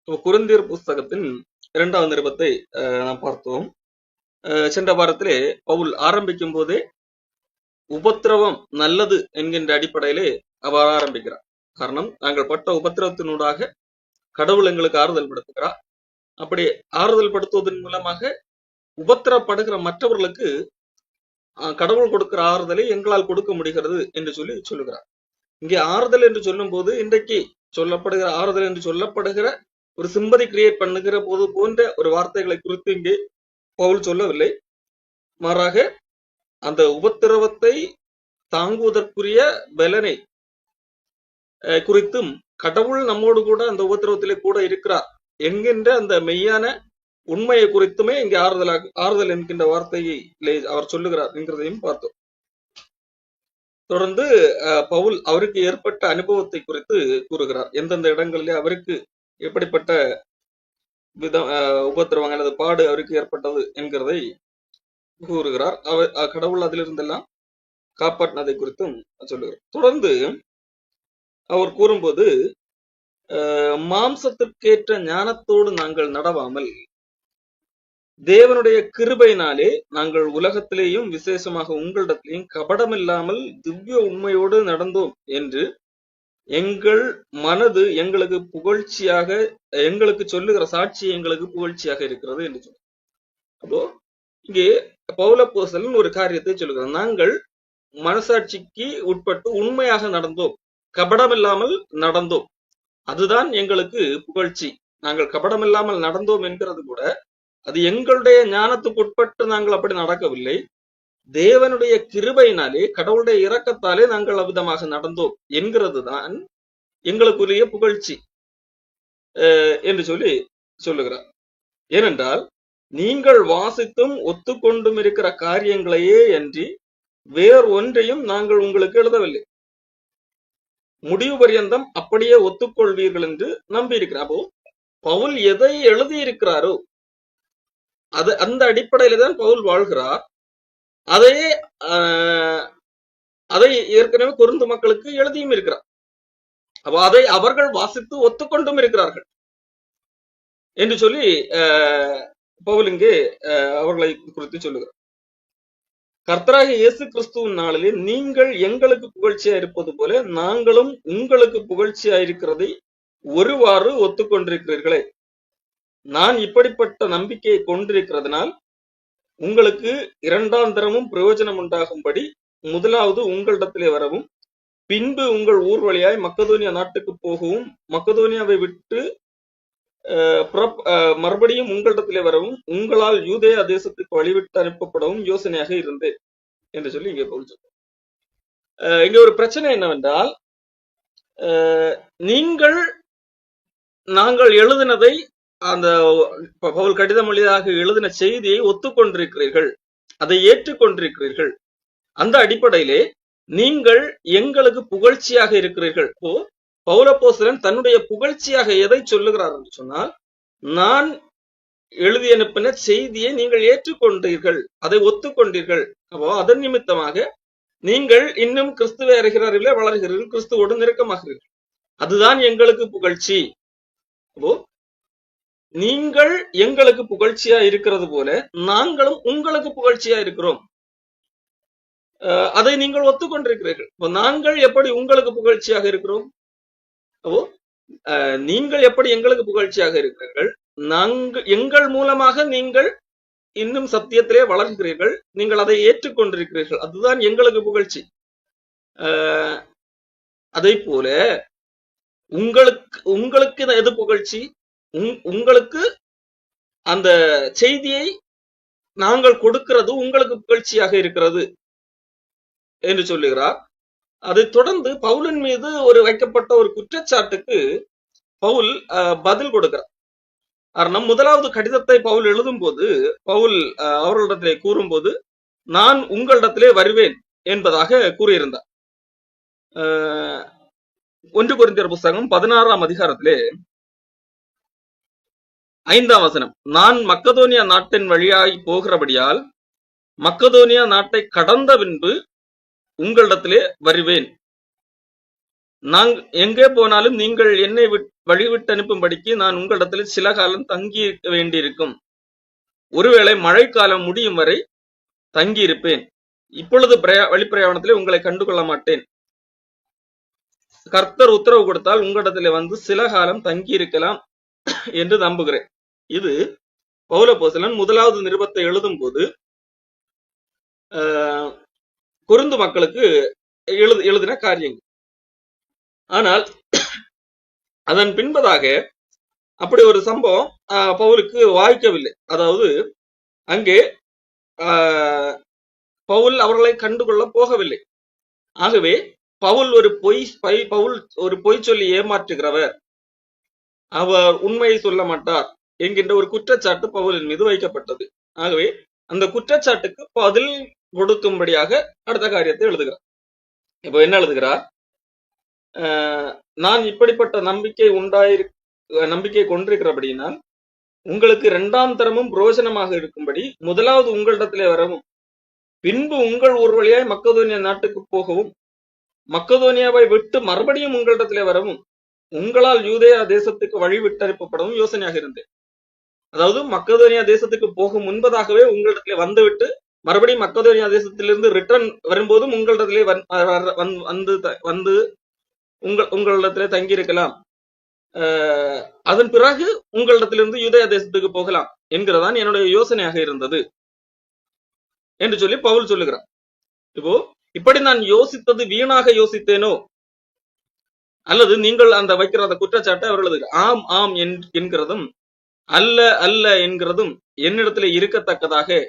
குருந்தியர் புஸ்தகத்தின் 2வது நிருபத்தை நாம் பார்த்தோம். சென்ற வாரத்திலே பவுல் ஆரம்பிக்கும் போதே உபத்திரவம் நல்லது என்கின்ற அடிப்படையிலே அவர் ஆரம்பிக்கிறார். காரணம், நாங்கள் பட்ட உபத்திரவத்தினூடாக கடவுள் எங்களுக்கு ஆறுதல் படுத்துகிறார். அப்படி ஆறுதல் படுத்துவதன் மூலமாக உபத்திரப்படுகிற மற்றவர்களுக்கு கடவுள் கொடுக்கிற ஆறுதலை எங்களால் கொடுக்க முடிகிறது என்று சொல்லுகிறார். இங்கே ஆறுதல் என்று சொல்லும் போது, இன்றைக்கு சொல்லப்படுகிற ஆறுதல் என்று சொல்லப்படுகிற ஒரு சிம்பதி கிரியேட் பண்ணுகிற போது போன்ற ஒரு வார்த்தைகளை குறித்து இங்கே பவுல் சொல்லவில்லை. மாறாக அந்த உபத்திரவத்தை தாங்குவதற்குரிய பலனை குறித்தும் கடவுள் நம்மோடு கூட அந்த உபத்திரவத்திலே கூட இருக்கிறார் என்கின்ற அந்த மெய்யான உண்மையை குறித்துமே இங்கே ஆறுதல் என்கின்ற வார்த்தையை அவர் சொல்லுகிறார் என்கிறதையும் பார்த்தோம். தொடர்ந்து பவுல் அவருக்கு ஏற்பட்ட அனுபவத்தை குறித்து கூறுகிறார். எந்தெந்த இடங்களிலே அவருக்கு எப்படிப்பட்ட உபத்திரவங்கள் அல்லது பாடு அவருக்கு ஏற்பட்டது என்கிறதை கூறுகிறார். கடவுள் அதிலிருந்தெல்லாம் காப்பாற்றினதை குறித்தும் சொல்லுகிறார். தொடர்ந்து அவர் கூறும்போது, மாம்சத்திற்கேற்ற ஞானத்தோடு நாங்கள் நடவாமல் தேவனுடைய கிருபையினாலே நாங்கள் உலகத்திலேயும் விசேஷமாக உங்களிடத்திலேயும் கபடமில்லாமல் திவ்ய உண்மையோடு நடந்தோம் என்று எங்கள் மனது எங்களுக்கு புகழ்ச்சியாக, எங்களுக்கு சொல்லுகிற சாட்சி எங்களுக்கு புகழ்ச்சியாக இருக்கிறது என்று சொல்ல. அப்போ இங்கே பவுலப்போஸ்தலன் ஒரு காரியத்தை சொல்லுகிறார். நாங்கள் மனசாட்சிக்கு உட்பட்டு உண்மையாக நடந்தோம், கபடமில்லாமல் நடந்தோம், அதுதான் எங்களுக்கு புகழ்ச்சி. நாங்கள் கபடமில்லாமல் நடந்தோம் என்கிறது கூட அது எங்களுடைய ஞானத்துக்கு உட்பட்டு நாங்கள் அப்படி நடக்கவில்லை. தேவனுடைய கிருபையினாலே, கடவுளுடைய இரக்கத்தாலே நாங்கள் அவ்விதமாக நடந்தோம் என்கிறது தான் எங்களுக்குரிய புகழ்ச்சி என்று சொல்லுகிறார். ஏனென்றால் நீங்கள் வாசித்தும் ஒத்துக்கொண்டும் இருக்கிற காரியங்களையே அன்றி வேறு ஒன்றையும் நாங்கள் உங்களுக்கு எழுதவில்லை. முடிவு பரியந்தம் அப்படியே ஒத்துக்கொள்வீர்கள் என்று நம்பி இருக்கிறார். அப்போ பவுல் எதை எழுதியிருக்கிறாரோ அது அந்த அடிப்படையில தான் பவுல் வாழ்கிறார். அதை ஏற்கனவே கொரிந்து மக்களுக்கு எழுதியும் இருக்கிறார். அப்போ அதை அவர்கள் வாசித்து ஒத்துக்கொண்டும் இருக்கிறார்கள் என்று சொல்லி பவுல் இங்கே அவர்களை குறித்து சொல்லுகிறார். கர்த்தராகிய இயேசு கிறிஸ்துவின் நாளிலே நீங்கள் எங்களுக்கு புகழ்ச்சியா இருப்பது போல நாங்களும் உங்களுக்கு புகழ்ச்சியா இருக்கிறதை ஒருவாறு ஒத்துக்கொண்டிருக்கிறீர்களே. நான் இப்படிப்பட்ட நம்பிக்கையை கொண்டிருக்கிறதுனால் உங்களுக்கு 2ஆம் தரமும் பிரயோஜனம் உண்டாகும்படி முதலாவது உங்களிடத்திலே வரவும், பின்பு உங்கள் ஊர் வழியாய் மக்கதோனியா நாட்டுக்கு போகவும், மக்கதோனியாவை விட்டு மறுபடியும் உங்களிடத்திலே வரவும், உங்களால் யூதேயா தேசத்துக்கு வழிவிட்டு அனுப்பப்படவும் யோசனையாக இருந்தேன் என்று சொல்லி இங்கே பவுல் சொல்றார். இங்க ஒரு பிரச்சனை என்னவென்றால், நாங்கள் எழுதினதை, அந்த பவுல் கடிதம் வழியாக எழுதின செய்தியை ஒத்துக்கொண்டிருக்கிறீர்கள், அதை ஏற்றுக்கொண்டிருக்கிறீர்கள். அந்த அடிப்படையிலே நீங்கள் எங்களுக்கு புகழ்ச்சியாக இருக்கிறீர்கள். பவுலப்போஸ்தலன் தன்னுடைய புகழ்ச்சியாக எதை சொல்லுகிறார் என்று சொன்னால், நான் எழுதி அனுப்பின செய்தியை நீங்கள் ஏற்றுக்கொண்டீர்கள், அதை ஒத்துக்கொண்டீர்கள். அப்போ அதன் நிமித்தமாக நீங்கள் இன்னும் கிறிஸ்துவை அறிகிறார்களே, வளர்கிறீர்கள், கிறிஸ்துவோடு நெருக்கமாகிறீர்கள், அதுதான் எங்களுக்கு புகழ்ச்சி. அப்போ நீங்கள் எங்களுக்கு புகழ்ச்சியா இருக்கிறது போல நாங்களும் உங்களுக்கு புகழ்ச்சியா இருக்கிறோம், அதை நீங்கள் ஒத்துக்கொண்டிருக்கிறீர்கள். நாங்கள் எப்படி உங்களுக்கு புகழ்ச்சியாக இருக்கிறோம்? அப்போ நீங்கள் எப்படி எங்களுக்கு புகழ்ச்சியாக இருக்கிறீர்கள்? எங்கள் மூலமாக நீங்கள் இன்னும் சத்தியத்திலே வளர்கிறீர்கள், நீங்கள் அதை ஏற்றுக்கொண்டிருக்கிறீர்கள், அதுதான் எங்களுக்கு புகழ்ச்சி. அதை போல உங்களுக்கு எது புகழ்ச்சி? உங்களுக்கு அந்த செய்தியை நாங்கள் கொடுக்கிறது உங்களுக்கு புகழ்ச்சியாக இருக்கிறது என்று சொல்லுகிறார். அதை தொடர்ந்து பவுலின் மீது வைக்கப்பட்ட ஒரு குற்றச்சாட்டுக்கு பவுல் பதில் கொடுக்கிறார். காரணம், முதலாவது கடிதத்தை பவுல் எழுதும் போது பவுல் அவர்களிடத்திலே கூறும்போது, நான் உங்களிடத்திலே வருவேன் என்பதாக கூறியிருந்தார். 1 கொரிந்தியர் புஸ்தகம் 16ஆம் அதிகாரத்திலே 5ஆம் வசனம், நான் மக்கதோனியா நாட்டின் வழியாய் போகிறபடியால் மக்கதோனியா நாட்டை கடந்த பின்பு உங்களிடத்திலே வருவேன். நாங்க எங்கே போனாலும் நீங்கள் என்னை வழிவிட்டு அனுப்பும்படிக்கு நான் உங்களிடத்தில் சில காலம் தங்கி இருக்க வேண்டியிருக்கும். ஒருவேளை மழைக்காலம் முடியும் வரை தங்கி இருப்பேன். இப்பொழுது வழிப்பிரயாணத்திலே உங்களை கண்டுகொள்ள மாட்டேன். கர்த்தர் உத்தரவு கொடுத்தால் உங்களிடத்திலே வந்து சில காலம் தங்கி இருக்கலாம் என்று நம்புகிறேன். இது பவுலப்போஸ்தலன் முதலாவது நிருபத்தை எழுதும் போது கொரிந்து மக்களுக்கு எழுதின காரியங்கள். ஆனால் அதன் பின்பதாக அப்படி ஒரு சம்பவம் பவுலுக்கு வாய்க்கவில்லை. அதாவது அங்கே பவுல் அவர்களை கண்டுகொள்ள போகவில்லை. ஆகவே பவுல் ஒரு பொய் சொல்லி ஏமாற்றுகிறவர், அவர் உண்மையை சொல்ல மாட்டார் என்கின்ற ஒரு குற்றச்சாட்டு பவுலின் மீது வைக்கப்பட்டது. ஆகவே அந்த குற்றச்சாட்டுக்கு பதில் கொடுக்கும்படியாக அடுத்த காரியத்தை எழுதுகிறார். இப்போ என்ன எழுதுகிறார்? நான் இப்படிப்பட்ட நம்பிக்கை கொண்டிருக்கிறபடியினால் உங்களுக்கு இரண்டாம் தரமும் புரோஜனமாக இருக்கும்படி முதலாவது உங்களிடத்திலே வரவும், பின்பு உங்கள் ஊர் வழியாய் மக்கதோனியா நாட்டுக்கு போகவும், மக்கதோனியாவை விட்டு மறுபடியும் உங்களிடத்திலே வரவும், உங்களால் யூதேயா தேசத்துக்கு வழி விட்டனுப்பப்படவும் யோசனையாக இருந்தேன். அதாவது மக்கதோனியா தேசத்துக்கு போகும் முன்பதாகவே உங்களிடத்திலே வந்துவிட்டு மறுபடியும் மக்கதோனியா தேசத்திலிருந்து ரிட்டர்ன் வரும்போதும் உங்களிடத்திலே வந்து உங்களிடத்திலே தங்கியிருக்கலாம், அதன் பிறகு உங்களிடத்திலிருந்து யூதேயா தேசத்துக்கு போகலாம் என்கிறதான் என்னுடைய யோசனையாக இருந்தது என்று சொல்லி பவுல் சொல்லுகிறார். இப்போ இப்படி நான் யோசித்தது வீணாக யோசித்தேனோ, அல்லது நீங்கள் அந்த வைக்கிற அந்த குற்றச்சாட்டை அவர்களது ஆம் ஆம் என்கிறதும் அல்ல அல்ல என்கிறதும் என்னிடத்திலே இருக்கத்தக்கதாக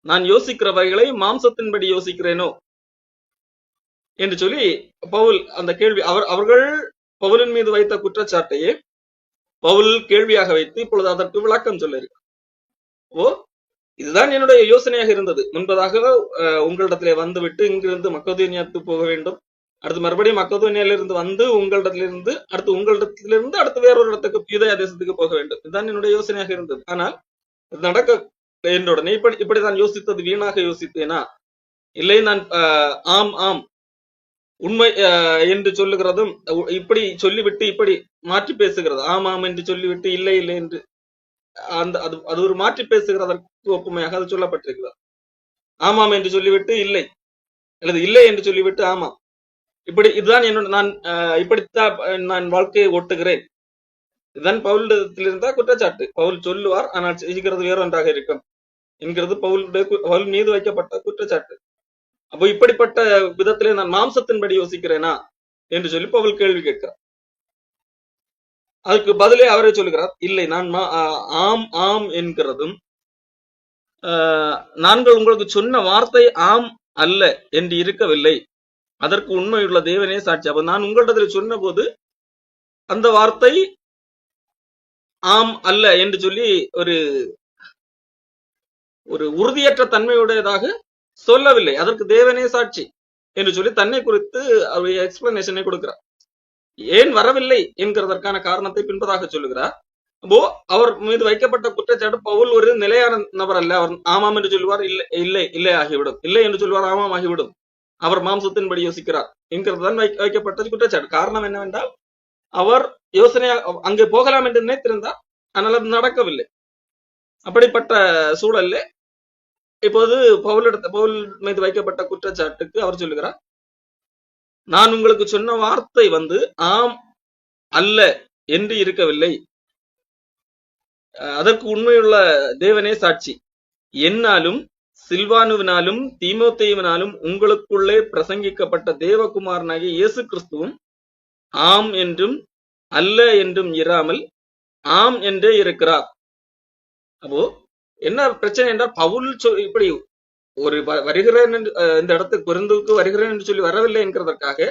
நான் யோசிக்கிறவைகளை மாம்சத்தின்படி யோசிக்கிறேனோ என்று சொல்லி பவுல் அந்த கேள்வி அவர்கள் பவுலின் மீது வைத்த குற்றச்சாட்டையே பவுல் கேள்வியாக வைத்து இப்பொழுது அதற்கு விளக்கம் சொல்ல இருக்கு. இதுதான் என்னுடைய யோசனையாக இருந்தது. முன்பதாக உங்களிடத்திலே வந்துவிட்டு இங்கிருந்து மக்கதோனியாவுக்கு போக வேண்டும், அடுத்து மறுபடியும் மக்கதோனியாவிலிருந்து வந்து உங்களிடத்திலிருந்து அடுத்து வேறொரு இடத்துக்கு யூதேயா தேசத்துக்கு போக வேண்டும். இதுதான் என்னுடைய யோசனையாக இருந்தது. ஆனால் நடக்க என்னுடனே இப்படிதான் யோசித்தது வீணாக யோசித்தேனா? இல்லை, நான் ஆம் ஆம் உண்மை என்று சொல்லுகிறதும் இப்படி சொல்லிவிட்டு இப்படி மாற்றி பேசுகிறது, ஆமாம் என்று சொல்லிவிட்டு இல்லை இல்லை என்று அது ஒரு மாற்றி பேசுகிறதற்கு ஒப்புமையாக அது சொல்லப்பட்டிருக்கிறது. ஆமாம் என்று சொல்லிவிட்டு இல்லை, அல்லது இல்லை என்று சொல்லிவிட்டு ஆமாம், இதுதான் என்னோட நான் இப்படித்தான் நான் வாழ்க்கையை ஓட்டுகிறேன். இதுதான் பவுலிடத்தில் இருந்தா குற்றச்சாட்டு. பவுல் சொல்லுவார், ஆனால் செய்கிறது வேற ஒன்றாக இருக்கும் என்கிறது பவுல் மீது வைக்கப்பட்ட குற்றச்சாட்டு. அப்போ இப்படிப்பட்ட விதத்திலே நான் மாம்சத்தின்படி யோசிக்கிறேனா என்று சொல்லி பவுல் கேள்வி கேட்கிறார். அதுக்கு பதிலே அவரே சொல்லுகிறார், இல்லை, நான் ஆம் ஆம் என்கிறதும் நாங்கள் உங்களுக்கு சொன்ன வார்த்தை ஆம் அல்ல என்று இருக்கவில்லை, அதற்கு உண்மையுள்ள தேவனே சாட்சி. அப்ப நான் உங்களிடத்தில் சொன்ன போது அந்த வார்த்தை ஆம் அல்ல என்று சொல்லி ஒரு உறுதியற்ற தன்மையுடையதாக சொல்லவில்லை, அதற்கு தேவனே சாட்சி என்று சொல்லி தன்னை குறித்து அவருடைய எக்ஸ்பிளனேஷனை கொடுக்கிறார். ஏன் வரவில்லை என்கிறதற்கான காரணத்தை பின்பதாக சொல்லுகிறார். அப்போ அவர் மீது வைக்கப்பட்ட குற்றச்சாட்டு பவுல் ஒரு நிலையான நபர் அல்ல. அவர் ஆமாம் என்று சொல்லுவார், இல்லை இல்லை இல்லை ஆகிவிடும், இல்லை என்று சொல்லுவார், ஆமாம் ஆகிவிடும், அவர் மாம்சத்தின்படி யோசிக்கிறார் என்கிறதுதான் வைக்கப்பட்ட குற்றச்சாட்டு. காரணம் என்னவென்றால் அவர் யோசனையா அங்கே போகலாம் என்று நினைத்திருந்தார், ஆனால் அது நடக்கவில்லை. அப்படிப்பட்ட சூழல்ல இப்போது பவுல் மீது வைக்கப்பட்ட குற்றச்சாட்டுக்கு அவர் சொல்லுகிறார், நான் உங்களுக்கு சொன்ன வார்த்தை ஆம் அல்ல என்று இருக்கவில்லை, அதற்கு உண்மையுள்ள தேவனே சாட்சி. என்னாலும் சில்வானுவினாலும் தீமோத்தேயுவினாலும் உங்களுக்குள்ளே பிரசங்கிக்கப்பட்ட தேவகுமாரனாகிய இயேசு கிறிஸ்துவும் ஆம் என்றும் அல்ல என்றும் இராமல் ஆம் என்றே இருக்கிறார். அப்போ என்ன பிரச்சனை என்றால் பவுல் இப்படி ஒரு வருகிறேன் இந்த இடத்துக்கு கொரிந்துக்கு வருகிறேன் என்று சொல்லி வரவில்லை என்கிறதற்காக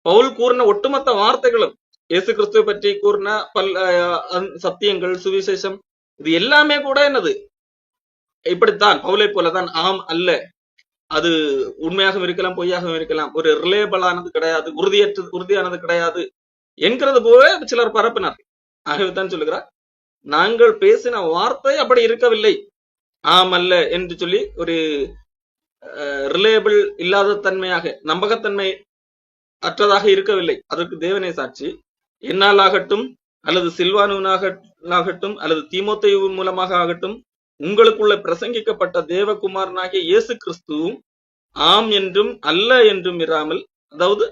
பவுல் கூறின ஒட்டுமொத்த வார்த்தைகளும், இயேசு கிறிஸ்துவை பற்றி கூறின சத்தியங்கள், சுவிசேஷம், இது எல்லாமே கூட என்னது இப்படித்தான் பவுலை போலதான் ஆம் அல்ல, அது உண்மையாகவும் இருக்கலாம் பொய்யாகவும் இருக்கலாம், ஒரு ரிலேபிளானது கிடையாது, உறுதியானது கிடையாது என்கிறது போல சிலர் பரப்பினார். ஆகவேதான் சொல்லுகிறார், நாங்கள் பேசின வார்த்தை அப்படி இருக்கவில்லை, ஆம் அல்ல என்று சொல்லி ஒரு ரிலேபிள் இல்லாத தன்மையாக, நம்பகத்தன்மை அற்றதாக இருக்கவில்லை. அதற்கு தேவனே சாட்சி. என்னால் ஆகட்டும், அல்லது சில்வானுவனாகட்டும், அல்லது தீமோத்தேயு மூலமாக ஆகட்டும், உங்களுக்குள்ள பிரசங்கிக்கப்பட்ட தேவகுமாரனாகிய இயேசு கிறிஸ்துவும் ஆம் என்றும் அல்ல என்றும் இராமல், அதாவது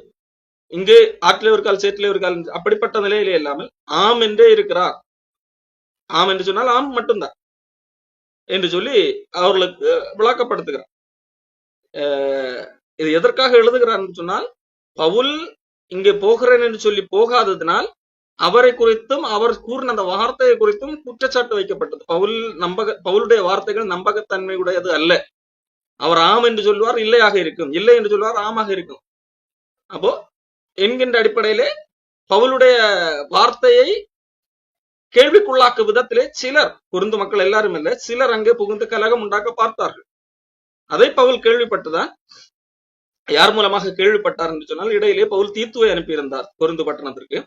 இங்கே ஆற்றிலே ஒரு கால் சேற்றிலே ஒரு கால் அப்படிப்பட்ட நிலையிலே இல்லாமல் ஆம் என்றே இருக்கிறார். ஆம் என்று சொன்னால் ஆம் மட்டும்தான் என்று சொல்லி அவர்களுக்கு விளக்கப்படுத்துகிறார். இது எதற்காக எழுதுகிறார் என்று சொன்னால், பவுல் இங்கே போகிறேன் என்று சொல்லி போகாததினால் அவரை குறித்தும் அவர் கூறின அந்த வார்த்தையை குறித்தும் குற்றச்சாட்டு வைக்கப்பட்டது. பவுலுடைய வார்த்தைகள் நம்பகத்தன்மையுடையது அல்ல. அவர் ஆம் என்று சொல்வார், இல்லையாக இருக்கும், இல்லை என்று சொல்வார், ஆமாக இருக்கும். அப்போ என்கின்ற அடிப்படையிலே பவுலுடைய வார்த்தையை கேள்விக்குள்ளாக்கும் விதத்திலே சிலர், கொரிந்து மக்கள் எல்லாரும் இல்ல, சிலர் அங்கே புகுந்து கலகம் உண்டாக்க பார்த்தார்கள். அதை பவுல் கேள்விப்பட்டுதான், யார் மூலமாக கேள்விப்பட்டார் என்று சொன்னால், இடையிலே பவுல் தீத்துவை அனுப்பியிருந்தார் கொரிந்து பட்டணத்திற்கு.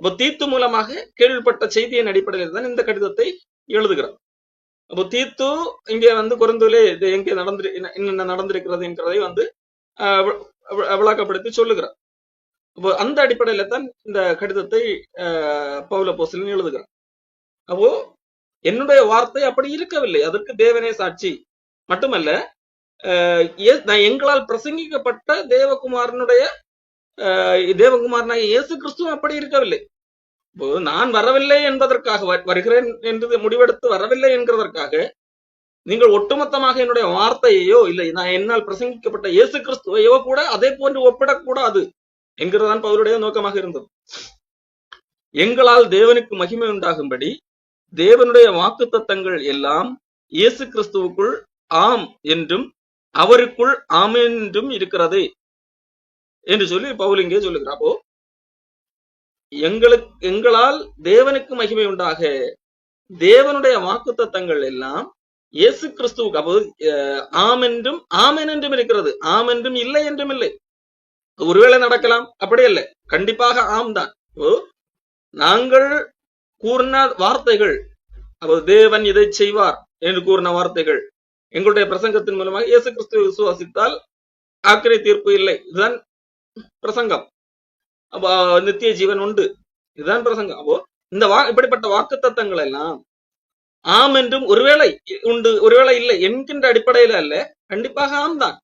அப்போ தீத்து மூலமாக கேள்விப்பட்ட செய்தியின் அடிப்படையில் தான் இந்த கடிதத்தை எழுதுகிறார். அப்போ தீத்து இங்கே கொரிந்துவிலே இது எங்கே என்னென்ன நடந்திருக்கிறது என்கிறதை விளக்கப்படுத்தி சொல்லுகிறார். அப்போ அந்த அடிப்படையில தான் இந்த கடிதத்தை பவுல் அப்போஸ்தலன் எழுதுகிறார். அப்போ என்னுடைய வார்த்தை அப்படி இருக்கவில்லை, அதற்கு தேவனே சாட்சி. மட்டுமல்ல, எங்களால் பிரசங்கிக்கப்பட்ட தேவகுமாரனாகிய இயேசு கிறிஸ்துவும் அப்படி இருக்கவில்லை. நான் வரவில்லை என்பதற்காக, வருகிறேன் என்று முடிவெடுத்து வரவில்லை என்கிறதற்காக நீங்கள் ஒட்டுமொத்தமாக என்னுடைய வார்த்தையையோ இல்லை நான் என்னால் பிரசங்கிக்கப்பட்ட இயேசு கிறிஸ்துவையோ கூட அதே போன்று ஒப்பிடக்கூடாது என்கிறதான் பவுலுடைய நோக்கமாக இருந்தது. எங்களால் தேவனுக்கு மகிமை உண்டாகும்படி தேவனுடைய வாக்குத்தத்தங்கள் எல்லாம் இயேசு கிறிஸ்துவுக்குள் ஆம் என்றும் அவருக்குள் ஆமென் என்றும் இருக்கிறது என்று சொல்லி பவுல் இங்கே சொல்லுகிறார். அப்போ எங்களால் தேவனுக்கு மகிமை உண்டாக தேவனுடைய வாக்குத்தத்தங்கள் எல்லாம் இயேசு கிறிஸ்துவுக்கு, அப்போ ஆம் என்றும் ஆமென் என்றும் இருக்கிறது, ஆம் என்றும் இல்லை என்றும் இல்லை. ஒருவேளை நடக்கலாம், அப்படி இல்லை, கண்டிப்பாக ஆம் தான். நாங்கள் கூறின வார்த்தைகள், அப்போ தேவன் இதை செய்வார் என்று கூறின வார்த்தைகள், எங்களுடைய பிரசங்கத்தின் மூலமாக இயேசு கிறிஸ்துவை விசுவாசித்தால் ஆக்கினை தீர்ப்பு இல்லை, இதுதான் பிரசங்கம். அப்போ நித்திய ஜீவன் உண்டு, இதுதான் பிரசங்கம். அப்போ இந்த இப்படிப்பட்ட வாக்கு தத்தங்கள் எல்லாம் ஆம் என்றும் ஒருவேளை உண்டு ஒருவேளை இல்லை என்கின்ற அடிப்படையில அல்ல, கண்டிப்பாக ஆம் தான்.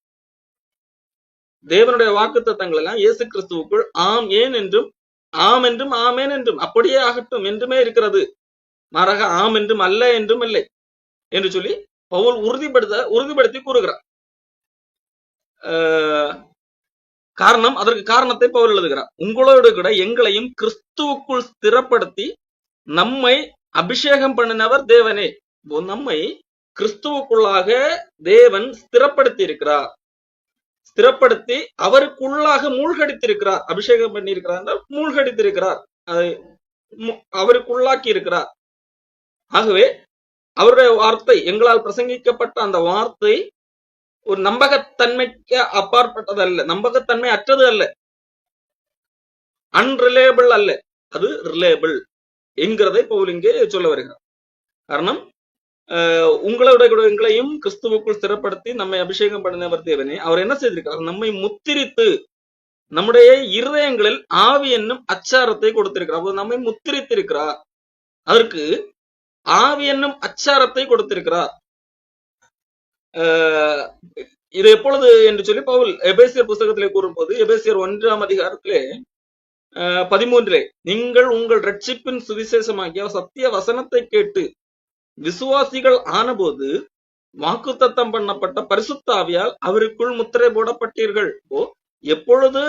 தேவனுடைய வாக்கு தத்தங்கள் எல்லாம் இயேசு கிறிஸ்துவுக்குள் ஆம் ஏன் என்றும் ஆம் என்றும் ஆமேன் என்றும் அப்படியே ஆகட்டும் என்றுமே இருக்கிறது, மாறாக ஆம் என்றும் அல்ல என்றும் இல்லை என்று சொல்லி பவுல் உறுதிப்படுத்தி கூறுகிறார். காரணம், அதற்கு காரணத்தை பவுல் எழுதுகிறார். உங்களோடு கூட எங்களையும் கிறிஸ்துவுக்குள் ஸ்திரப்படுத்தி நம்மை அபிஷேகம் பண்ணினவர் தேவனே. நம்மை கிறிஸ்துவுக்குள்ளாக தேவன் ஸ்திரப்படுத்தி இருக்கிறார், ஸ்திரப்படுத்தி அவருக்குள்ளாக மூழ்கடித்திருக்கிறார். அபிஷேகம் பண்ணி இருக்கிறார், மூழ்கடித்திருக்கிறார், அதை அவருக்குள்ளாக்கி இருக்கிறார். ஆகவே அவருடைய வார்த்தை, எங்களால் பிரசங்கிக்கப்பட்ட அந்த வார்த்தை ஒரு நம்பகத்தன்மைக்கு அப்பாற்பட்டது அல்ல, நம்பகத்தன்மை அற்றது அல்ல, அன்ரிலேபிள் அல்ல, அது ரிலேபிள் என்கிறதை பவுல் இங்கே சொல்ல வருகிறார். காரணம், எங்களையும் கிறிஸ்துவுக்குள் ஸ்திரப்படுத்தி நம்மை அபிஷேகம் பண்ணினவர் தேவனே. அவர் என்ன செய்திருக்கிறார்? நம்மை முத்திரித்து நம்முடைய இருதயங்களில் ஆவி என்னும் அச்சாரத்தை கொடுத்திருக்கிறார். நம்மை முத்திரித்திருக்கிறார், அதற்கு ஆவி என்னும் அச்சாரத்தை கொடுத்திருக்கிறார். இது எப்பொழுது என்று சொல்லி பவுல் எபேசியர் புத்தகத்திலே கூறும்போது, எபேசியர் 1ஆம் அதிகாரத்திலே 13 நீங்கள் உங்கள் ரட்சிப்பின் சுவிசேஷமாகிய சத்திய வசனத்தை கேட்டு விசுவாசிகள் ஆனபோது வாக்குத்தத்தம் பண்ணப்பட்ட பரிசுத்த ஆவியால் அவருக்குள் முத்திரை போடப்பட்டீர்கள். எப்பொழுது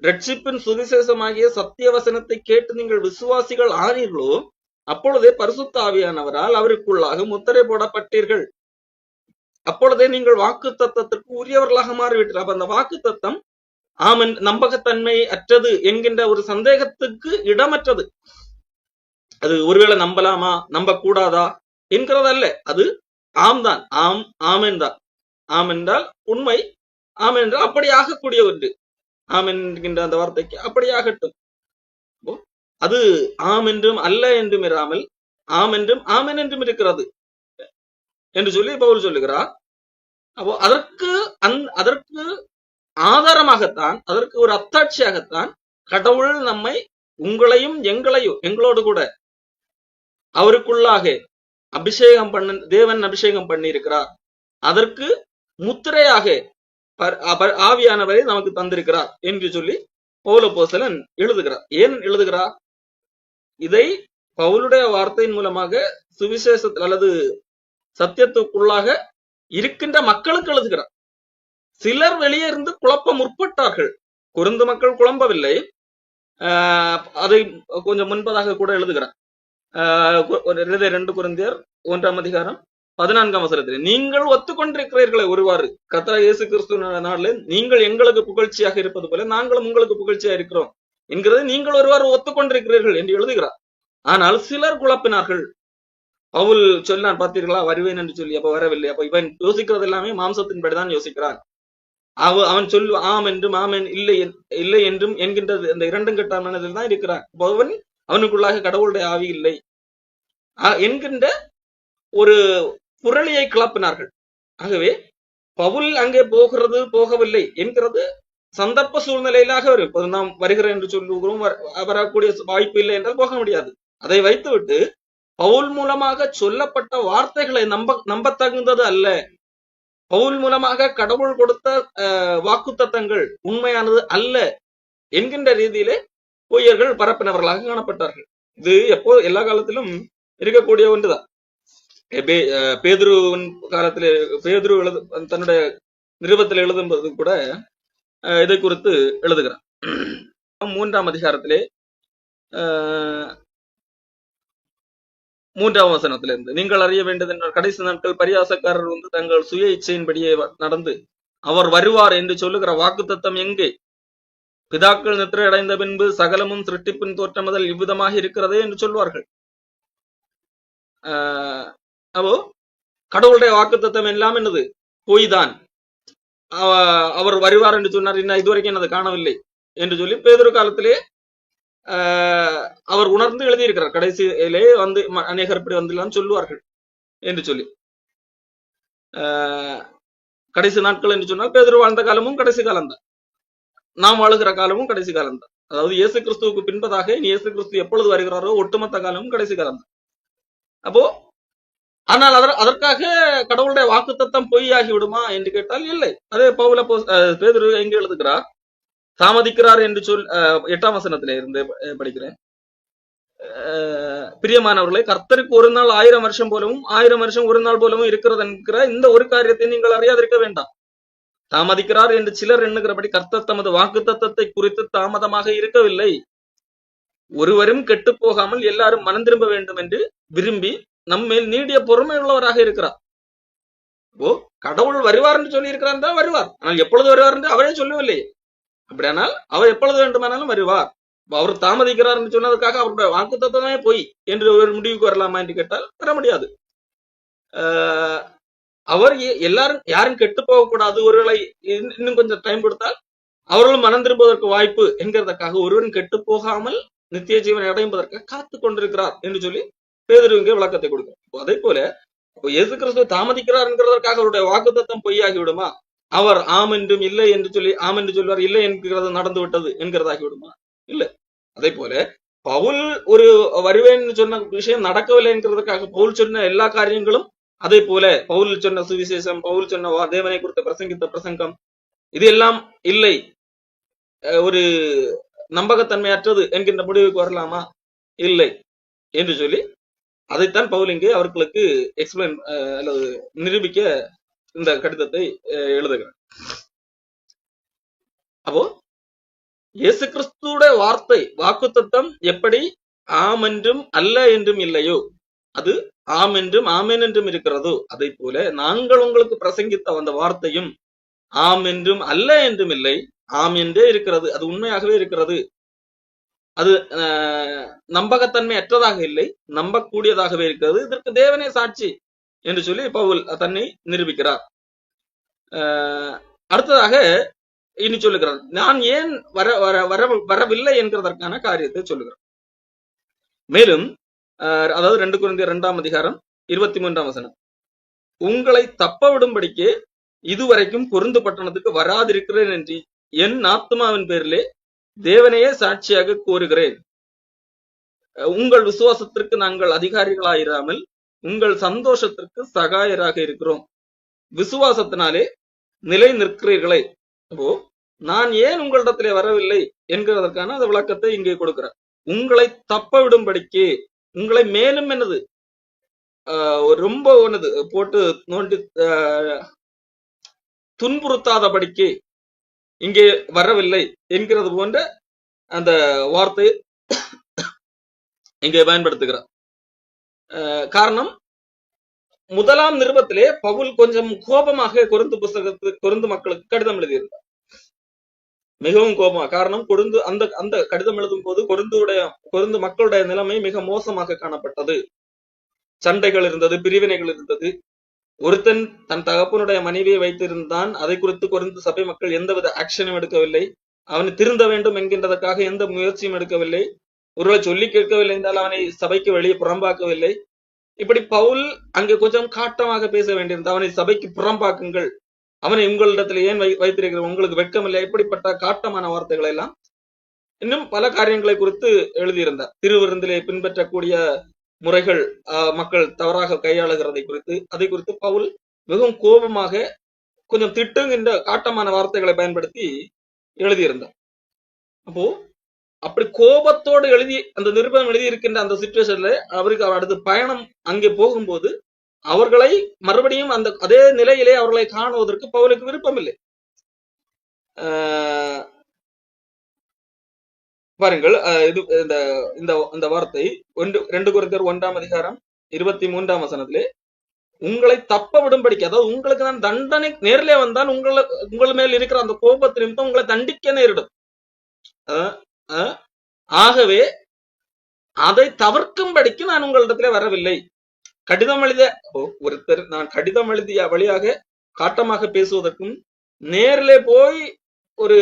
ரட்சிப்பின் சுவிசேஷமாகிய சத்திய வசனத்தை கேட்டு நீங்கள் விசுவாசிகள் ஆனீர்களோ அப்பொழுதே பரிசுத்த ஆவியானவரால் அவருக்குள்ளாக முத்திரை போடப்பட்டீர்கள். அப்பொழுதே நீங்கள் வாக்கு தத்தத்திற்கு உரியவர்களாக மாறிவிட்டீர்கள். அப்ப அந்த வாக்கு தத்தம் ஆமன் நம்பகத்தன்மை அற்றது என்கின்ற ஒரு சந்தேகத்துக்கு இடமற்றது. அது ஒருவேளை நம்பலாமா நம்ப கூடாதா என்கிறதல்ல, அது ஆம் தான், ஆமென் தான். ஆம் என்றால் உண்மை, ஆம் என்றால் அப்படி ஆகக்கூடிய ஒன்று. ஆம் என்கின்ற அந்த வார்த்தைக்கு அப்படியாகட்டும். அது ஆம் என்றும் அல்ல என்றும் இராமல் ஆம் என்றும் ஆமென் என்றும் இருக்கிறது என்று சொல்லி பவுல் சொல்லுகிறார். அப்போ அதற்கு ஆதாரமாகத்தான், அதற்கு ஒரு அத்தாட்சியாகத்தான் கடவுள் நம்மை, உங்களையும் எங்களையும், எங்களோடு கூட அவருக்குள்ளாக தேவன் அபிஷேகம் பண்ணி இருக்கிறார். அதற்கு முத்திரையாக ஆவியானவரை நமக்கு தந்திருக்கிறார் என்று சொல்லி பவுல் அப்போஸ்தலன் எழுதுகிறார். ஏன் எழுதுகிறார்? இதை பவுலுடைய வார்த்தையின் மூலமாக சுவிசேஷத்தில் அல்லது சத்தியத்துக்குள்ளாக இருக்கின்ற மக்களுக்கு எழுதுகிறார். சிலர் வெளியே இருந்து குழப்ப முற்பட்டார்கள். கொரிந்து மக்கள் குழம்பவில்லை. அதை கொஞ்சம் முன்பதாக கூட எழுதுகிறார். 2 கொரிந்தியர் 1:14 நீங்கள் ஒத்துக்கொண்டிருக்கிறீர்களே ஒருவாறு கர்த்தராகிய இயேசு கிறிஸ்து நாளில் நீங்கள் எங்களுக்கு புகழ்ச்சியாக இருப்பது போல நாங்களும் உங்களுக்கு புகழ்ச்சியா இருக்கிறோம் என்கிறது நீங்கள் ஒருவாறு ஒத்துக்கொண்டிருக்கிறீர்கள் என்று எழுதுகிறார். ஆனால் சிலர் குழப்பினார்கள். பவுல் சொன்னான், பார்த்தீர்களா, வருவேன் என்று சொல்லி, அப்ப வரவில்லை. அப்ப இவன் யோசிக்கிறது எல்லாமே மாம்சத்தின்படிதான் யோசிக்கிறான். அவன் சொல்லு ஆம் என்றும் ஆமேன் இல்லை என்றும் என்கின்றது அந்த இரண்டும் கெட்ட மனதில் தான் இருக்கிறான். அவனுக்குள்ளாக கடவுளுடைய ஆவி இல்லை என்கின்ற ஒரு புரளியை கிளப்பினார்கள். ஆகவே பவுல் அங்கே போகிறது போகவில்லை என்கிறது சந்தர்ப்ப சூழ்நிலையிலாக வரும். நாம் வருகிறேன் என்று சொல்லுகிறோம், வரக்கூடிய வாய்ப்பு இல்லை என்றால் போக முடியாது. அதை வைத்துவிட்டு பவுல் மூலமாக சொல்லப்பட்ட வார்த்தைகளை நம்ப தகுந்தது அல்ல, பவுல் மூலமாக கடவுள் கொடுத்த வாக்குத்தத்தங்கள் உண்மையானது அல்ல என்கின்ற ரீதியிலே பொய்யர்கள் பரப்பினவர்களாக காணப்பட்டார்கள். இது எப்போ எல்லா காலத்திலும் இருக்கக்கூடிய ஒன்றுதான். பேதுருவின் காலத்திலே பேதுரு தன்னுடைய நிருபத்தில் எழுதும்போது கூட இதை குறித்து எழுதுகிறார். 3ஆம் அதிகாரத்திலே 3ஆம் வசனத்திலிருந்து, நீங்கள் அறிய வேண்டியது கடைசி நாட்கள் பரியாசக்காரர் தங்கள் சுய இச்சையின்படியே நடந்து அவர் வருவார் என்று சொல்லுகிற வாக்குத்தத்தம் எங்கே? பிதாக்கள் நித்திரை அடைந்த பின்பு சகலமும் சிருஷ்டிப்பின் தோற்றம் முதல் இவ்விதமாக இருக்கிறதே என்று சொல்வார்கள். அப்போ கடவுளுடைய வாக்குத்தத்தம் எல்லாம் என்னது? பொய் தான். அவர் வருவார் என்று சொன்னார், இன்னும் இதுவரைக்கும் அதை காணவில்லை என்று சொல்லி பேதுரு காலத்திலே அவர் உணர்ந்து எழுதியிருக்கிறார். கடைசியிலே அநேகர் இப்படி வந்துலாம் சொல்லுவார்கள் என்று சொல்லி, கடைசி நாட்கள் என்று சொன்னால் பேதுரு வாழ்ந்த காலமும் கடைசி காலம்தான், நாம் வாழுகிற காலமும் கடைசி காலம்தான். அதாவது இயேசு கிறிஸ்துவுக்கு பின்பதாக இயேசு கிறிஸ்து எப்பொழுது வருகிறாரோ ஒட்டுமொத்த காலமும் கடைசி காலம்தான். அப்போ ஆனால் அதற்காக கடவுளுடைய வாக்குத்தத்தம் பொய்யாகி விடுமா என்று கேட்டால் இல்லை. அதே பேதுரு எங்கே எழுதுகிறார்? தாமதிக்கிறார் என்று 8ஆம் வசனத்திலே இருந்து படிக்கிறேன். பிரியமானவர்களே, கர்த்தருக்கு ஒரு நாள் 1000 வருஷம் போலவும் 1000 வருஷம் ஒரு நாள் போலவும் இருக்கிறது என்கிற இந்த ஒரு காரியத்தை நீங்கள் அறியாதிருக்க வேண்டாம். தாமதிக்கிறார் என்று சிலர் எண்ணுகிறபடி கர்த்தர் தமது வாக்குத்தத்தத்தை குறித்து தாமதமாக இருக்கவில்லை. ஒருவரும் கெட்டு போகாமல் எல்லாரும் மனம் திரும்ப வேண்டும் என்று விரும்பி நம்மேல் நீடிய பொறுமை உள்ளவராக இருக்கிறார். கடவுள் வருவார் என்று சொல்லி இருக்கிறார் தான் வருவார். ஆனால் எப்பொழுது வருவார் என்று அவரே சொல்லவில்லை. அப்படியானால் அவர் எப்பொழுது வேண்டுமானாலும் வருவார். அவர் தாமதிக்கிறார் என்று சொன்னதற்காக அவருடைய வாக்குத்தத்தமே போய் என்று ஒரு முடிவுக்கு வரலாமா என்று கேட்டால் வர முடியாது. அவர் எல்லாரும் யாரும் கெட்டு போகக்கூடாது, ஒருவேளை இன்னும் கொஞ்சம் டைம் கொடுத்தால் அவர்களும் மனம் திரும்புவதற்கு வாய்ப்பு என்கிறதற்காக ஒருவரும் கெட்டு போகாமல் நித்திய ஜீவனை அடையும்பதற்காக காத்து கொண்டிருக்கிறார் என்று சொல்லி பேதுருவிற்கு விளக்கத்தை கொடுக்கும். அதே போல இயேசு கிறிஸ்து தாமதிக்கிறார் என்கிறதற்காக அவருடைய வாக்குத்தத்தம் பொய்யாகி விடுமா? அவர் ஆம் என்றும் இல்லை என்று சொல்லி ஆம் என்று சொல்வார், இல்லை என்கிறது நடந்து விட்டது என்கிறதாகி விடுமா? இல்லை. அதே போல பவுல் ஒரு வருவேன் சொன்ன விஷயம் நடக்கவில்லை என்கிறதுக்காக பவுல் சொன்ன எல்லா காரியங்களும், அதே போல பவுல் சொன்ன சுவிசேஷம், பவுல் சொன்ன தேவனை குறித்து பிரசங்கித்த பிரசங்கம், இது எல்லாம் இல்லை, ஒரு நம்பகத்தன்மையற்றது என்கின்ற முடிவுக்கு வரலாமா? இல்லை என்று சொல்லி அதைத்தான் பவுல் இங்கே அவர்களுக்கு எக்ஸ்பிளைன் அல்லது நிரூபிக்க இந்த கடிதத்தை எழுதுகிறார். அப்போ இயேசு கிறிஸ்துவோட வார்த்தை வாக்குத்தத்தம் எப்படி ஆம் என்றும் அல்ல என்றும் இல்லையோ, அது ஆம் என்றும் ஆமேன் என்றும் இருக்கிறதோ, அதை போல நாங்கள் உங்களுக்கு பிரசங்கித்த அந்த வார்த்தையும் ஆம் என்றும் அல்ல என்றும் இல்லை, ஆம் என்றே இருக்கிறது. அது உண்மையாகவே இருக்கிறது. அது நம்பகத்தன்மை அற்றதாக இல்லை, நம்பக்கூடியதாகவே இருக்கிறது. இதற்கு தேவனே சாட்சி என்று சொல்லி பவுல் தன்னை நிரூபிக்கிறார். அடுத்ததாக இனி சொல்லுகிறார், நான் ஏன் வரவில்லை என்கிறதற்கான காரியத்தை சொல்லுகிறார். மேலும் அதாவது 2 கொரிந்தியர் 2ஆம் அதிகாரம் 23ஆம் வசனம், உங்களை தப்ப விடும்படிக்கு இதுவரைக்கும் கொருந்து பட்டணத்துக்கு வராதிருக்கிறேன் என்று என் ஆத்மாவின் பேரிலே தேவனையே சாட்சியாக கூறுகிறேன். உங்கள் விசுவாசத்திற்கு நாங்கள் அதிகாரிகளாயிராமல் உங்கள் சந்தோஷத்திற்கு சகாயராக இருக்கிறோம். விசுவாசத்தினாலே நிலை நிற்கிறீர்களே. அப்போ நான் ஏன் உங்களிடத்திலே வரவில்லை என்கிறதற்கான அந்த விளக்கத்தை இங்கே கொடுக்கிறார். உங்களை தப்ப விடும்படிக்கு, உங்களை மேலும் என்னது ரொம்ப ஒன்னது போட்டு நோண்டி துன்புறுத்தாதபடிக்கு இங்கே வரவில்லை என்கிறது போன்ற அந்த வார்த்தை இங்கே பயன்படுத்துகிறார். காரணம், முதலாம் நிருபத்திலே பவுல் கொஞ்சம் கோபமாக கொரிந்து மக்களுக்கு கடிதம் எழுதியிருந்தார். மிகவும் கோபமாக. காரணம், அந்த கடிதம் எழுதும் போது கொரிந்து மக்களுடைய நிலைமை மிக மோசமாக காணப்பட்டது. சண்டைகள் இருந்தது, பிரிவினைகள் இருந்தது. ஒருத்தன் தன் தகப்பனுடைய மனைவியை வைத்திருந்தான். அதை குறித்து கொரிந்து சபை மக்கள் எந்தவித ஆக்ஷனும் எடுக்கவில்லை. அவனை திருந்த வேண்டும் என்கின்றதற்காக எந்த முயற்சியும் எடுக்கவில்லை. ஒருவேளை சொல்லி கேட்கவில்லை என்றால் அவனை சபைக்கு வெளியே புறம்பாக்கவில்லை. இப்படி பவுல் அங்கு கொஞ்சம் காட்டமாக பேச வேண்டியிருந்தது. அவனை சபைக்கு புறம்பாக்குங்கள், அவனை உங்களிடத்தில் ஏன் வைத்திருக்கிற, உங்களுக்கு வெட்கமில்லை, இப்படிப்பட்ட காட்டமான வார்த்தைகளை எல்லாம் இன்னும் பல காரியங்களை குறித்து எழுதியிருந்தார். திருவிருந்திலே பின்பற்றக்கூடிய முறைகள் மக்கள் தவறாக கையாளுகிறதை குறித்து, அதை குறித்து பவுல் மிகவும் கோபமாக கொஞ்சம் திட்டுங்கின்ற காட்டமான வார்த்தைகளை பயன்படுத்தி எழுதியிருந்தார். அப்போ அப்படி கோபத்தோடு எழுதி அந்த நிருபம் எழுதி இருக்கின்ற அந்த சிச்சுவேஷன்ல அவருக்கு அடுத்த பயணம் அங்கே போகும்போது அவர்களை மறுபடியும் அந்த அதே நிலையிலே அவர்களை காணுவதற்கு பவுலுக்கு விருப்பம் இல்லை. பாருங்கள், இது இந்த வார்த்தை 2 கொரிந்தியர் 1ஆம் அதிகாரம் 23ஆம் வசனத்திலே உங்களை தப்ப விடும்படிக்கு, அதாவது உங்களுக்கு நான் தண்டனை நேரிலே வந்தால் உங்கள் மேல் இருக்கிற அந்த கோபத்து நிமித்தம் உங்களை தண்டிக்க நேரிடும். ஆகவே அதை தவிர்க்கும்படிக்கு நான் உங்களிடத்திலே வரவில்லை. கடிதம் எழுதிய ஒருத்தர் நான் கடிதம் எழுதிய வழியாக காட்டமாக பேசுவதற்கும் நேரிலே போய் ஒரு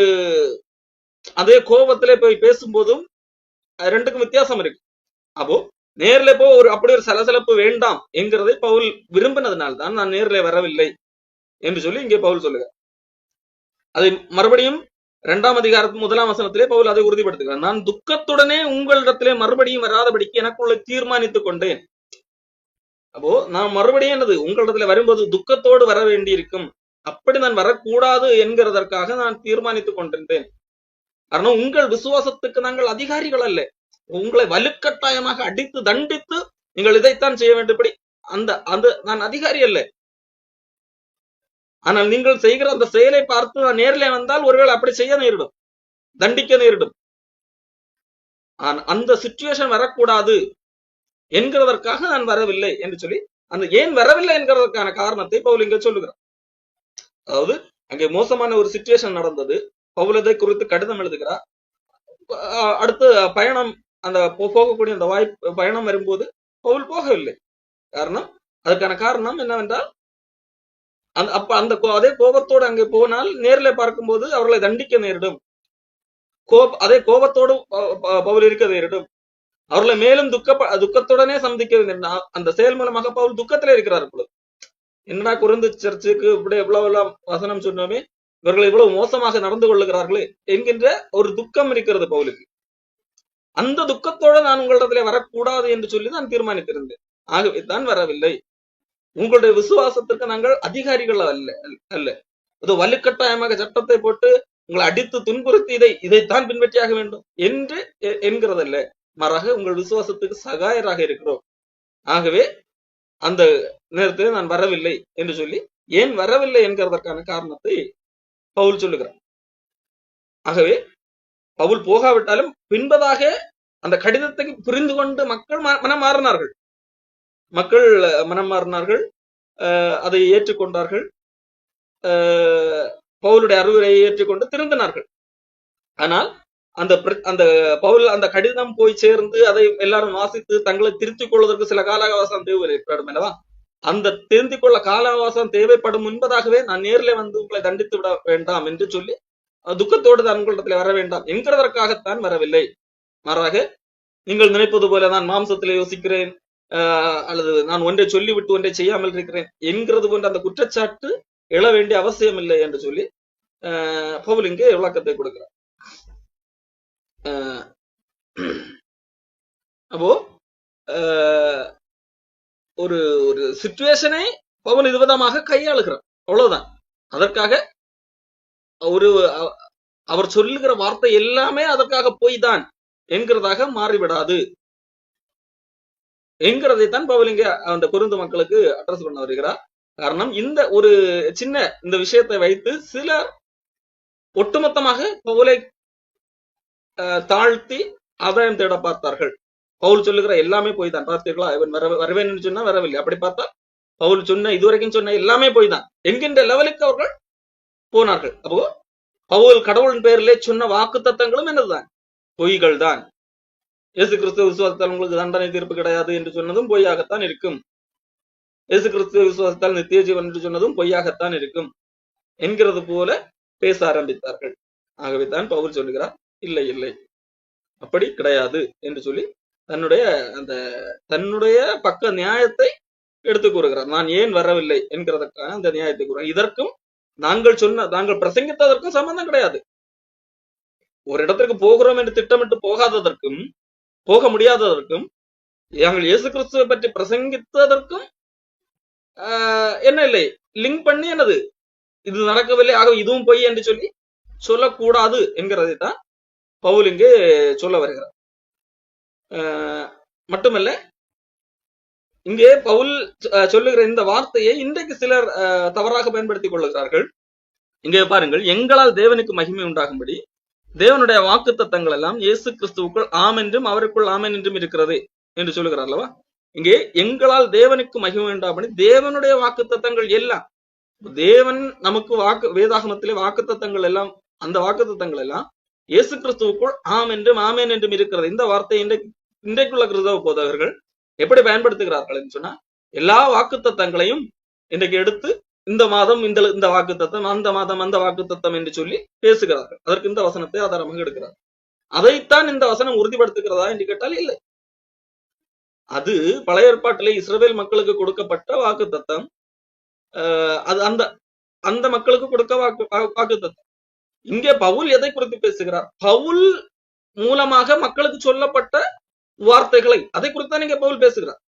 அதே கோபத்திலே போய் பேசும்போதும் ரெண்டுக்கும் வித்தியாசம் இருக்கு. அப்போ நேரில் போ அப்படி ஒரு சலசலப்பு வேண்டாம் என்கிறதை பவுல் விரும்பினதுனால்தான் நான் நேரில் வரவில்லை என்று சொல்லி இங்கே பவுல் சொல்லுங்க. அதை மறுபடியும் 2ஆம் அதிகாரத்தின் 1ஆம் வசனத்திலே பவுல் அதை உறுதிப்படுத்துகிறார். நான் துக்கத்துடனே உங்களிடத்திலே மறுபடியும் வராதபடிக்கு எனக்குள்ள தீர்மானித்துக் கொண்டேன். அப்போ நான் மறுபடியும் என்னது உங்களிடத்துல வரும்போது துக்கத்தோடு வர வேண்டி இருக்கும், அப்படி நான் வரக்கூடாது என்கிறதற்காக நான் தீர்மானித்துக் கொண்டிருந்தேன். காரணம், உங்கள் விசுவாசத்துக்கு நாங்கள் அதிகாரிகள் அல்ல. உங்களை வலுக்கட்டாயமாக அடித்து தண்டித்து நீங்கள் இதைத்தான் செய்ய வேண்டும், இப்படி அந்த நான் அதிகாரி அல்ல. ஆனால் நீங்கள் செய்கிற அந்த செயலை பார்த்து நான் நேரிலே வந்தால் ஒருவேளை அப்படி செய்ய நேரிடும், தண்டிக்க நேரிடும். அந்த சிச்சுவேஷன் வரக்கூடாது என்கிறதற்காக நான் வரவில்லை என்று சொல்லி அந்த ஏன் வரவில்லை என்கிறதற்கான காரணத்தை பவுல் இங்க சொல்லுகிறார். அதாவது அங்கே மோசமான ஒரு சிச்சுவேஷன் நடந்தது. பவுல் இதை குறித்து கடிதம் எழுதுகிறார். அடுத்து பயணம், அந்த போகக்கூடிய அந்த பயணம் வரும்போது பவுல் போகவில்லை. அதுக்கான காரணம் என்னவென்றால் அதே கோபத்தோடு அங்கே போனால் நேரில் பார்க்கும்போது அவர்களை தண்டிக்க நேரிடும். அதே கோபத்தோடு பவுல் இருக்க நேரிடும். அவர்களை மேலும் துக்கத்துடனே சந்திக்க அந்த செயல் மூலமாக பவுல் துக்கத்திலே இருக்கிறார். என்னடா கொரிந்து சர்ச்சுக்கு இப்படி இவ்வளவு எல்லாம் வசனம் சொன்னோமே, இவர்கள் இவ்வளவு மோசமாக நடந்து கொள்ளுகிறார்களே என்கின்ற ஒரு துக்கம் இருக்கிறது பவுலுக்கு. அந்த துக்கத்தோட நான் உங்களிடத்திலே வரக்கூடாது என்று சொல்லி நான் தீர்மானித்திருந்தேன். ஆகவே தான் வரவில்லை. உங்களுடைய விசுவாசத்திற்கு நாங்கள் அதிகாரிகள் அல்ல. அது வலுக்கட்டாயமாக சட்டத்தை போட்டு உங்களை அடித்து துன்புறுத்தி இதைத்தான் பின்பற்றியாக வேண்டும் என்று என்கிறதல்ல. மாறாக உங்கள் விசுவாசத்துக்கு சகாயராக இருக்கிறோம். ஆகவே அந்த நேரத்தில் நான் வரவில்லை என்று சொல்லி ஏன் வரவில்லை என்கிறதற்கான காரணத்தை பவுல் சொல்லுகிறார். ஆகவே பவுல் போகாவிட்டாலும் பின்பதாக அந்த கடிதத்தை புரிந்து கொண்டு மக்கள் மனம் மாறினார்கள். அதை ஏற்றுக்கொண்டார்கள். பவுலுடைய அறிவுரையை ஏற்றுக்கொண்டு திருந்தினார்கள். ஆனால் அந்த பவுல் அந்த கடிதம் போய் சேர்ந்து அதை எல்லாரும் வாசித்து தங்களை திருத்திக் கொள்வதற்கு சில கால அவகாசம் தேவைப்படும் அல்லவா? அந்த திருந்திக் கொள்ள கால அவகாசம் தேவைப்படும் முன்பதாகவே நான் நேரில் வந்து உங்களை தண்டித்து விட வேண்டாம் என்று சொல்லி துக்கத்தோடு தான் உங்களிடத்துல வர வேண்டாம் என்கிறதற்காகத்தான் வரவில்லை. மாறாக நீங்கள் நினைப்பது போல நான் மாம்சத்திலே யோசிக்கிறேன் அல்லது நான் ஒன்றை சொல்லிவிட்டு ஒன்றை செய்யாமல் இருக்கிறேன் என்கிறது போன்ற அந்த குற்றச்சாட்டு எழ வேண்டிய அவசியம் இல்லை என்று சொல்லி பவுல் இங்கே விளக்கத்தை கொடுக்கிறார். அப்போ ஒரு ஒரு சிச்சுவேஷனை பவுல் இது விதமாக கையாளுகிறார், அவ்வளவுதான். அதற்காக அவர் சொல்லுகிற வார்த்தை எல்லாமே அதற்காக போய் தான் என்கிறதாக மாறிவிடாது என்கிறதைத்தான் பவுல் இங்க அந்த கொரிந்து மக்களுக்கு அட்ரஸ் பண்ண வருகிறார். காரணம், இந்த ஒரு சின்ன இந்த விஷயத்தை வைத்து சிலர் ஒட்டுமொத்தமாக பவுலை தாழ்த்தி ஆதாயம் தேட பார்த்தார்கள். பவுல் சொல்லுகிற எல்லாமே போய் தான், பார்த்தீர்களா, இவன் வரவேன்னு சொன்னா வரவில்லை. அப்படி பார்த்தா பவுல் சொன்ன இதுவரைக்கும் சொன்ன எல்லாமே போய் தான் என்கின்ற லெவலுக்கு அவர்கள் போனார்கள். அப்போ பவுல் கடவுளின் பெயரிலே சொன்ன வாக்கு தத்தங்களும் என்னதுதான்? பொய்கள் தான். இயேசு கிறிஸ்துவ விசுவாசத்தால் உங்களுக்கு தண்டனை தீர்ப்பு கிடையாது என்று சொன்னதும் பொய்யாகத்தான் இருக்கும். இயேசு கிறிஸ்துவ விசுவாசத்தால் நித்திய ஜீவன் என்று சொன்னதும் பொய்யாகத்தான் இருக்கும் என்கிறது போல பேச ஆரம்பித்தார்கள். ஆகவே தான் பவுல் சொல்லுகிறார், இல்லை இல்லை, அப்படி கிடையாது என்று சொல்லி தன்னுடைய பக்க நியாயத்தை எடுத்து கூறுகிறார். நான் ஏன் வரவில்லை என்கிறதற்கான அந்த நியாயத்தை கூறுகிறார். இதற்கும் நாங்கள் பிரசங்கித்ததற்கும் சம்பந்தம் கிடையாது. ஒரு இடத்திற்கு போகிறோம் என்று திட்டமிட்டு போக முடியாததற்கும் நாங்கள் இயேசு கிறிஸ்துவை பற்றி பிரசங்கித்ததற்கும் என்ன இல்லை, லிங்க் பண்ணி என்னது இது நடக்கவில்லை, ஆக இதுவும் பொய் என்று சொல்லி சொல்லக்கூடாது என்கிறதை தான் பவுல் இங்கே சொல்ல வருகிறார். மட்டுமல்ல, இங்கே பவுல் சொல்லுகிற இந்த வார்த்தையை இன்றைக்கு சிலர் தவறாக பயன்படுத்திக் கொள்ளுகிறார்கள். இங்கே பாருங்கள், எங்களால் தேவனுக்கு மகிமை உண்டாகும்படி தேவனுடைய வாக்கு தத்தங்கள் எல்லாம் இயேசு கிறிஸ்துவுக்குள் ஆம் என்றும் அவருக்குள் ஆமென் என்றும் இருக்கிறது என்று சொல்லுகிறார் அல்லவா. இங்கே எங்களால் தேவனுக்கு மகிமை உண்டாகும்படி தேவனுடைய வாக்கு தத்தங்கள் எல்லாம், தேவன் நமக்கு வேதாகமத்திலே வாக்கு தத்தங்கள் எல்லாம், அந்த வாக்கு தத்தங்கள் எல்லாம் இயேசு கிறிஸ்துவுக்குள் ஆம் என்றும் ஆமென் என்றும் இருக்கிறது. இந்த வார்த்தை இன்றைக்குள்ள கிறிஸ்தவ போதகர்கள் எப்படி பயன்படுத்துகிறார்கள் என்று சொன்னா, எல்லா வாக்கு தத்தங்களையும் இன்றைக்கு எடுத்து இந்த மாதம் இந்த வாக்கு தத்தம், அந்த மாதம் அந்த வாக்கு தத்தம் என்று சொல்லி பேசுகிறார்கள். அதற்கு இந்த வசனத்தை ஆதாரமாக எடுக்கிறார். அதைத்தான் இந்த வசனம் உறுதிப்படுத்துகிறதா என்று கேட்டால் இல்லை. அது பழைய ஏற்பாட்டிலே இஸ்ரவேல் மக்களுக்கு கொடுக்கப்பட்ட வாக்கு தத்தம். அது அந்த மக்களுக்கு கொடுக்க வாக்கு தத்தம். இங்கே பவுல் எதை குறித்து பேசுகிறார்? பவுல் மூலமாக மக்களுக்கு சொல்லப்பட்ட வார்த்தைகளை, அதை குறித்து தான் இங்க பவுல் பேசுகிறார்.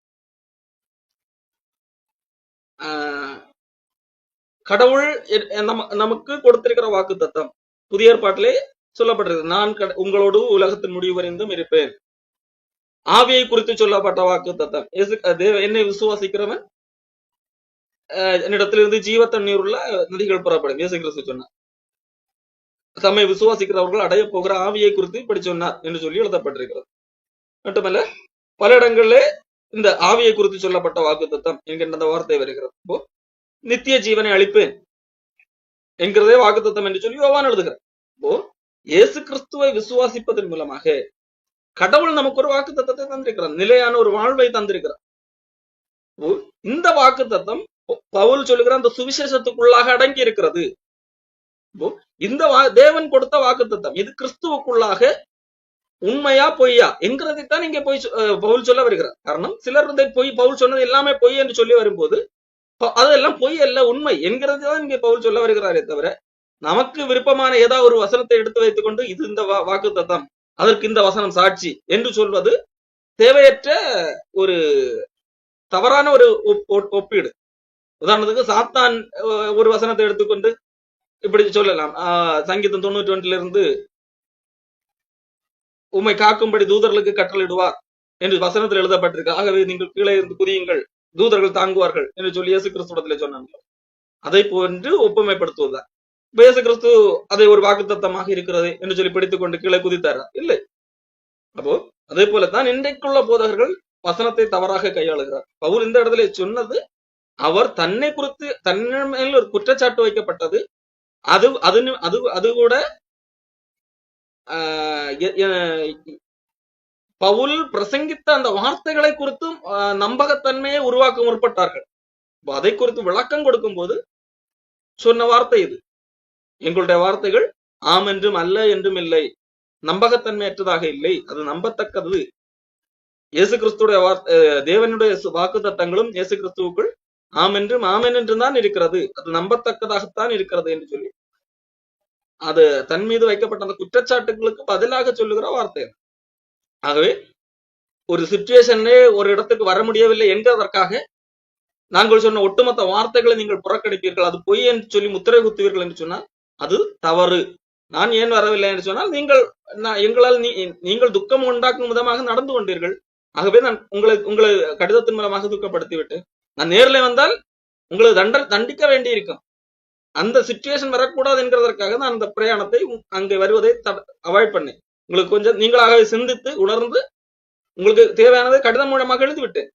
கடவுள் நமக்கு கொடுத்திருக்கிற வாக்கு தத்தம் புதிய ஏற்பாட்டிலே சொல்லப்பட்டிருக்கு. நான் உங்களோடு உலகத்தின் முடிவு வரைந்தும் இருப்பேன். ஆவியை குறித்து சொல்லப்பட்ட வாக்கு தத்தம், என்னை விசுவாசிக்கிறவன் என்னிடத்திலிருந்து ஜீவ தண்ணீர் உள்ள நதிகள் புறப்படும் இயேசு கிறிஸ்து சொன்னார். தம்மை விசுவாசிக்கிறவர்கள் அடைய போகிற ஆவியை குறித்து இப்படி சொன்னார் என்று சொல்லி எழுதப்பட்டிருக்கிறது. மட்டுமல்ல, பல இடங்களிலே இந்த ஆவியை குறித்து சொல்லப்பட்ட வாக்கு தத்தம் என்கின்ற அந்த வார்த்தை வருகிறது. இப்போ நித்திய ஜீவனை அளிப்பேன் என்கிறதே வாக்கு தத்தம் என்று சொல்லி யோவான் எழுதுகிறார். இப்போ இயேசு கிறிஸ்துவை விசுவாசிப்பதன் மூலமாக கடவுள் நமக்கு ஒரு வாக்கு தத்தத்தை தந்திருக்கிறார், நிலையான ஒரு வாழ்வை தந்திருக்கிறார். இந்த வாக்கு தத்தம் பவுல் சொல்லுகிற அந்த சுவிசேஷத்துக்குள்ளாக அடங்கி இருக்கிறது. இந்த தேவன் கொடுத்த வாக்கு தத்தம் இது கிறிஸ்துவுக்குள்ளாக உண்மையா பொய்யா என்கிறதைத்தான் இங்கே பவுல் சொல்ல வருகிறார். காரணம், சிலர் பவுல் சொன்னது எல்லாமே பொய் என்று சொல்லி வரும்போது அதெல்லாம் பொய் அல்ல, உண்மை என்கிறது தான் இங்கே பவுல் சொல்ல வருகிறாரே தவிர, நமக்கு விருப்பமான ஏதாவது ஒரு வசனத்தை எடுத்து வைத்துக் கொண்டு இது இந்த வாக்கு தத்தம், அதற்கு இந்த வசனம் சாட்சி என்று சொல்வது தேவையற்ற ஒரு தவறான ஒரு ஒப்பீடு. உதாரணத்துக்கு, சாத்தான் ஒரு வசனத்தை எடுத்துக்கொண்டு இப்படி சொல்லலாம், சங்கீதம் 91 உம்மை காக்கும்படி தூதர்களுக்கு கட்டளையிடுவார் என்று வசனத்தில் எழுதப்பட்டிருக்கு. ஆகவே நீங்கள் கீழே இருந்து குதியுங்கள், தூதர்கள் தாங்குவார்கள் என்று சொல்லி இயேசு கிறிஸ்துவத்திலே சொன்னாங்க. அதை போன்று ஒப்புமைப்படுத்துவதுதான். இயேசு கிறிஸ்து அதை ஒரு வாக்குத்தத்தமாக இருக்கிறது என்று சொல்லி பிடித்துக் கொண்டு கீழே குதித்தாரா? இல்லை. அப்போ அதே போலத்தான் இன்றைக்குள்ள போதகர்கள் வசனத்தை தவறாக கையாளுகிறார். பவுல் இந்த இடத்துல சொன்னது, அவர் தன்னை குறித்து தன்னை மேல் ஒரு குற்றச்சாட்டு வைக்கப்பட்டது, அது கூட பவுல் பிரசங்கித்த அந்த வார்த்தைகளை குறித்தும் நம்பகத்தன்மையை உருவாக்க முற்பட்டார்கள். அதை குறித்து விளக்கம் கொடுக்கும் போது சொன்ன வார்த்தை இது, எங்களுடைய வார்த்தைகள் ஆம் என்றும் அல்ல என்றும் இல்லை, நம்பகத்தன்மையற்றதாக இல்லை, அது நம்பத்தக்கது. இயேசு கிறிஸ்துடைய தேவனுடைய வாக்கு தத்தங்களும் இயேசு கிறிஸ்துவுக்குள் ஆம் என்றும் ஆமென் என்றும் தான் இருக்கிறது, அது நம்பத்தக்கதாகத்தான் இருக்கிறது என்று சொல்லி அது தன் மீது வைக்கப்பட்ட அந்த குற்றச்சாட்டுகளுக்கு பதிலாக சொல்லுகிற வார்த்தை. ஆகவே ஒரு சிச்சுவேஷன்லே ஒரு இடத்துக்கு வர முடியவில்லை என்கிறதற்காக நாங்கள் சொன்ன ஒட்டுமொத்த வார்த்தைகளை நீங்கள் புறக்கணிப்பீர்கள், அது பொய் என்று சொல்லி முத்திரை குத்துவீர்கள் என்று சொன்னால் அது தவறு. நான் ஏன் வரவில்லை என்று சொன்னால் எங்களால் நீங்கள் துக்கம் உண்டாக்கும் விதமாக நடந்து கொண்டீர்கள். ஆகவே நான் உங்களை கடிதத்தின் மூலமாக துக்கப்படுத்தி விட்டு நான் நேரில் வந்தால் உங்களை தண்டிக்க வேண்டியிருக்கும். அந்த சிச்சுவேஷன் வரக்கூடாது என்கிறதற்காக நான் அந்த பிரயாணத்தை அங்கே வருவதை அவாய்ட் பண்ணேன். உங்களுக்கு கொஞ்சம் நீங்களாகவே சிந்தித்து உணர்ந்து உங்களுக்கு தேவையானதை கடிதம் மூலமாக எழுதிவிட்டேன்.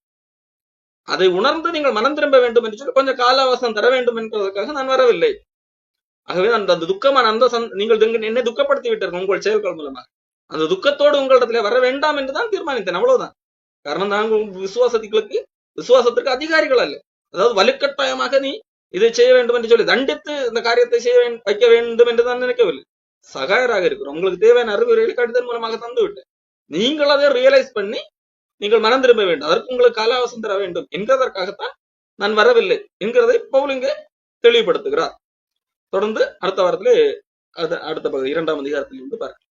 அதை உணர்ந்து நீங்கள் மனம் திரும்ப வேண்டும் என்று சொல்லி கொஞ்சம் கால அவகாசம் தர வேண்டும் என்பதற்காக நான் வரவில்லை. ஆகவே அந்த துக்கமான நீங்கள் என்னை துக்கப்படுத்தி விட்டீர்கள் உங்கள் செயல்கள் மூலமாக. அந்த துக்கத்தோடு உங்களிடத்துல வர வேண்டாம் என்றுதான் தீர்மானித்தேன், அவ்வளவுதான். காரணம் நாங்கள் விசுவாசத்திற்கு அதிகாரிகள் அல்ல. அதாவது வலுக்கட்டாயமாக நீ இதை செய்ய வேண்டும் என்று சொல்லி தண்டித்து இந்த காரியத்தை வைக்க வேண்டும் என்று தான் நினைக்கவில்லை. சகாயராக இருக்கிறோம். உங்களுக்கு தேவையான அறிவுரைகளை கடிதம் மூலமாக தந்து விட்டேன். நீங்கள் அதை ரியலைஸ் பண்ணி நீங்கள் மனம் திரும்ப வேண்டும், அதற்கு உங்களுக்கு கால அவகாசம் தர வேண்டும் என்கிறதற்காகத்தான் நான் வரவில்லை என்கிறதை பவுல் இங்கே தெளிவுபடுத்துகிறார். தொடர்ந்து அடுத்த வாரத்திலே அடுத்த பகுதி 2ஆம் அதிகாரத்தில் இருந்து பார்க்கலாம்.